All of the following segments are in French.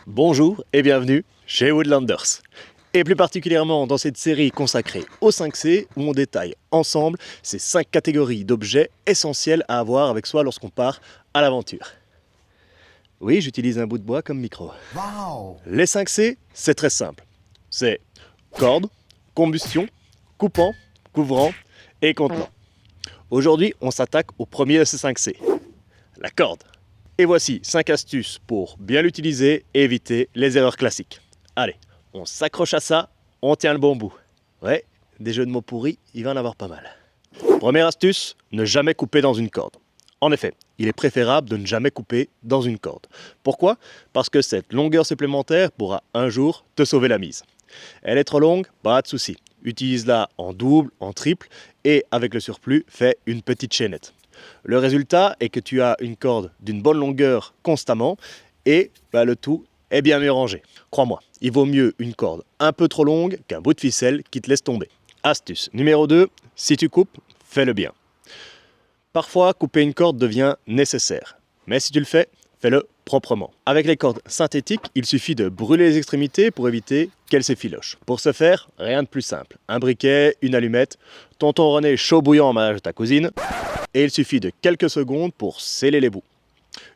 Bonjour et bienvenue chez Woodlanders. Et plus particulièrement dans cette série consacrée au 5C où on détaille ensemble ces 5 catégories d'objets essentiels à avoir avec soi lorsqu'on part à l'aventure. Oui, j'utilise un bout de bois comme micro. Wow. Les 5C, c'est très simple. C'est corde, combustion, coupant, couvrant et contenant. Aujourd'hui, on s'attaque au premier de ces 5C, la corde. Et voici 5 astuces pour bien l'utiliser et éviter les erreurs classiques. Allez, on s'accroche à ça, on tient le bon bout. Ouais, des jeux de mots pourris, il va en avoir pas mal. Première astuce, ne jamais couper dans une corde. En effet, il est préférable de ne jamais couper dans une corde. Pourquoi ? Parce que cette longueur supplémentaire pourra un jour te sauver la mise. Elle est trop longue, pas de souci. Utilise-la en double, en triple et avec le surplus, fais une petite chaînette. Le résultat est que tu as une corde d'une bonne longueur constamment et le tout est bien mieux rangé. Crois-moi, il vaut mieux une corde un peu trop longue qu'un bout de ficelle qui te laisse tomber. Astuce numéro 2, si tu coupes, fais-le bien. Parfois, couper une corde devient nécessaire, mais si tu le fais, fais-le proprement. Avec les cordes synthétiques, il suffit de brûler les extrémités pour éviter qu'elles s'effilochent. Pour ce faire, rien de plus simple. Un briquet, une allumette, tonton René chaud bouillant en mariage de ta cousine, et il suffit de quelques secondes pour sceller les bouts.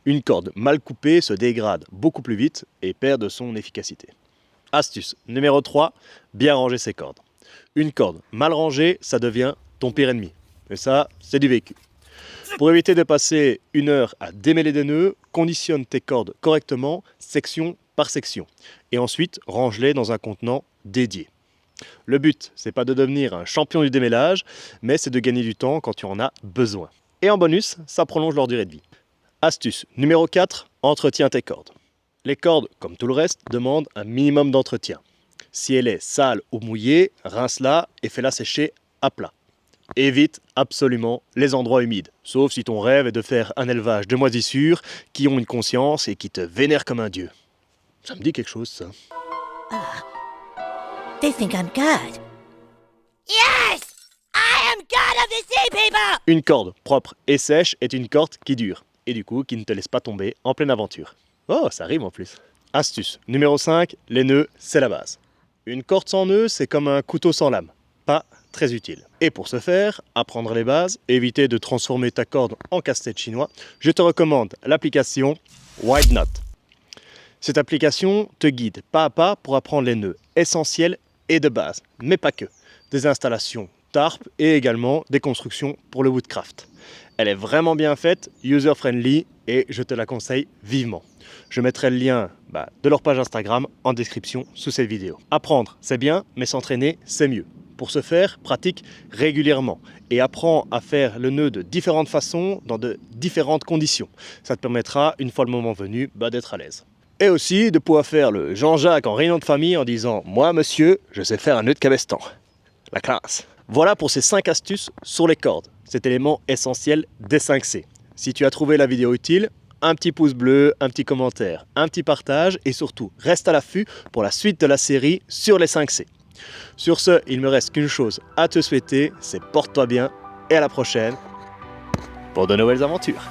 Une corde mal coupée se dégrade beaucoup plus vite et perd de son efficacité. Astuce numéro 3, bien ranger ses cordes. Une corde mal rangée, ça devient ton pire ennemi. Et ça, c'est du vécu. Pour éviter de passer une heure à démêler des nœuds, conditionne tes cordes correctement, section par section. Et ensuite, range-les dans un contenant dédié. Le but, c'est pas de devenir un champion du démêlage, mais c'est de gagner du temps quand tu en as besoin. Et en bonus, ça prolonge leur durée de vie. Astuce numéro 4, entretiens tes cordes. Les cordes, comme tout le reste, demandent un minimum d'entretien. Si elle est sale ou mouillée, rince-la et fais-la sécher à plat. Évite absolument les endroits humides, sauf si ton rêve est de faire un élevage de moisissures qui ont une conscience et qui te vénèrent comme un dieu. Ça me dit quelque chose, ça. They think I'm God. Yes! I am God of the sea people! Une corde propre et sèche est une corde qui dure, et du coup qui ne te laisse pas tomber en pleine aventure. Oh, ça rime en plus. Astuce numéro 5, les nœuds, c'est la base. Une corde sans nœuds, c'est comme un couteau sans lame. Pas très utile. Et pour ce faire, apprendre les bases, éviter de transformer ta corde en casse-tête chinois, je te recommande l'application Wide Knot. Cette application te guide pas à pas pour apprendre les nœuds essentiels et de base, mais pas que. Des installations TARP et également des constructions pour le woodcraft. Elle est vraiment bien faite, user-friendly et je te la conseille vivement. Je mettrai le lien de leur page Instagram en description sous cette vidéo. Apprendre, c'est bien, mais s'entraîner, c'est mieux. Pour ce faire, pratique régulièrement et apprends à faire le nœud de différentes façons, dans de différentes conditions. Ça te permettra, une fois le moment venu, d'être à l'aise. Et aussi de pouvoir faire le Jean-Jacques en réunion de famille en disant « Moi, monsieur, je sais faire un nœud de cabestan. » La classe. Voilà pour ces 5 astuces sur les cordes, cet élément essentiel des 5C. Si tu as trouvé la vidéo utile, un petit pouce bleu, un petit commentaire, un petit partage et surtout, reste à l'affût pour la suite de la série sur les 5C. Sur ce, il me reste qu'une chose à te souhaiter, c'est porte-toi bien et à la prochaine pour de nouvelles aventures.